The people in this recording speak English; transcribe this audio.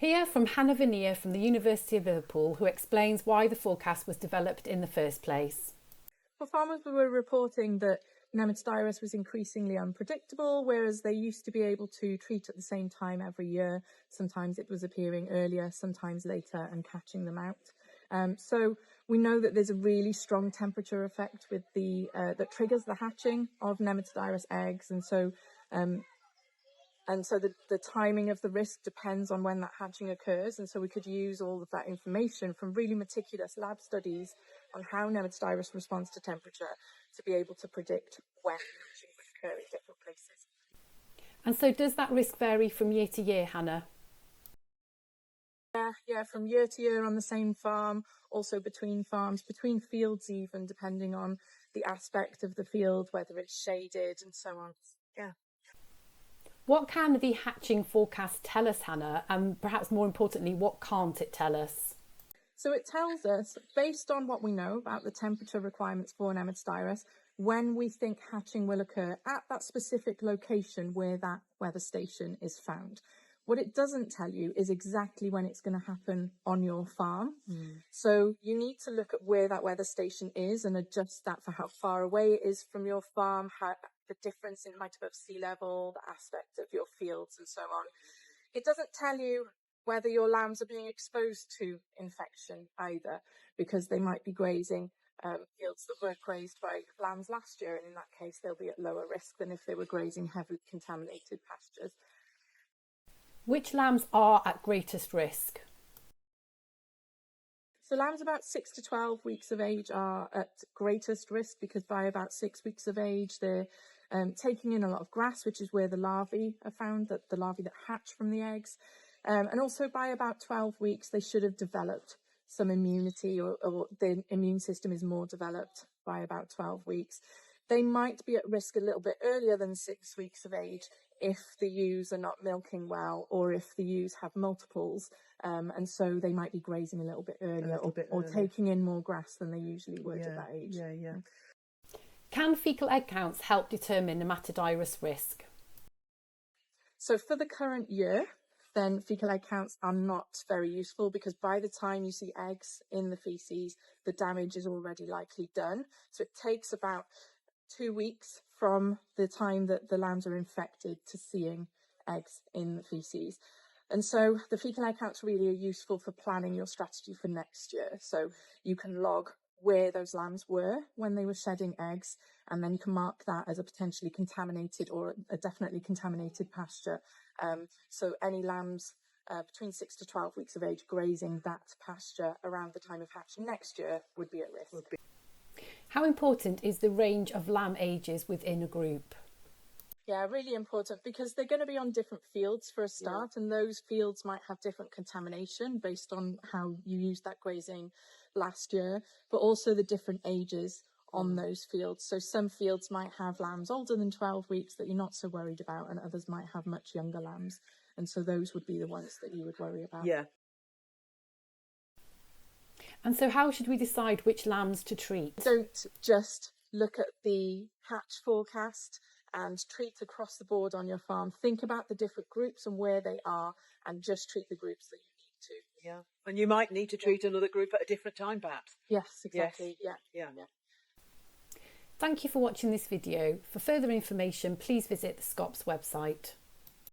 Hear from Hannah Veneer from the University of Liverpool, who explains why the forecast was developed in the first place. Well, farmers were reporting that Nematodirus was increasingly unpredictable, whereas they used to be able to treat at the same time every year. Sometimes it was appearing earlier, sometimes later, and catching them out. So we know that there's a really strong temperature effect with that triggers the hatching of Nematodirus eggs, and so the timing of the risk depends on when that hatching occurs. And so we could use all of that information from really meticulous lab studies on how Nematodirus responds to temperature to be able to predict when hatching would occur in different places. And so does that risk vary from year to year, Hannah? Yeah, from year to year on the same farm, also between farms, between fields even, depending on the aspect of the field, whether it's shaded and so on. Yeah. What can the hatching forecast tell us, Hannah? And perhaps more importantly, what can't it tell us? So it tells us, based on what we know about the temperature requirements for Nematodirus, when we think hatching will occur at that specific location where that weather station is found. What it doesn't tell you is exactly when it's going to happen on your farm. So you need to look at where that weather station is and adjust that for how far away it is from your farm, how the difference in height above sea level, the aspect of your fields and so on. It doesn't tell you whether your lambs are being exposed to infection either, because they might be grazing fields that were grazed by lambs last year, and in that case they'll be at lower risk than if they were grazing heavily contaminated pastures. Which lambs are at greatest risk? So lambs about 6 to 12 weeks of age are at greatest risk, because by about 6 weeks of age they're taking in a lot of grass, which is where the larvae are found, the larvae that hatch from the eggs. And also by about 12 weeks they should have developed some immunity, or the immune system is more developed by about 12 weeks. They might be at risk a little bit earlier than 6 weeks of age if the ewes are not milking well, or if the ewes have multiples, and so they might be grazing a little bit earlier, or taking in more grass than they usually would at that age. Yeah. Can fecal egg counts help determine nematodirus risk? So for the current year, then fecal egg counts are not very useful, because by the time you see eggs in the feces, the damage is already likely done. So it takes about 2 weeks from the time that the lambs are infected to seeing eggs in the feces. And so the fecal egg counts really are useful for planning your strategy for next year. So you can log where those lambs were when they were shedding eggs, and then you can mark that as a potentially contaminated or a definitely contaminated pasture. So any lambs between 6 to 12 weeks of age grazing that pasture around the time of hatching next year would be at risk. How important is the range of lamb ages within a group? Yeah, really important, because they're going to be on different fields for a start, and those fields might have different contamination based on how you used that grazing last year, but also the different ages on those fields. So some fields might have lambs older than 12 weeks that you're not so worried about, and others might have much younger lambs. And so those would be the ones that you would worry about. Yeah. And so how should we decide which lambs to treat? Don't just look at the hatch forecast and treat across the board on your farm. Think about the different groups and where they are, and just treat the groups that you need to. Yeah. And you might need to treat another group at a different time, perhaps. Yes, exactly. Yes. Yeah. Thank you for watching this video. For further information, please visit the SCOPS website.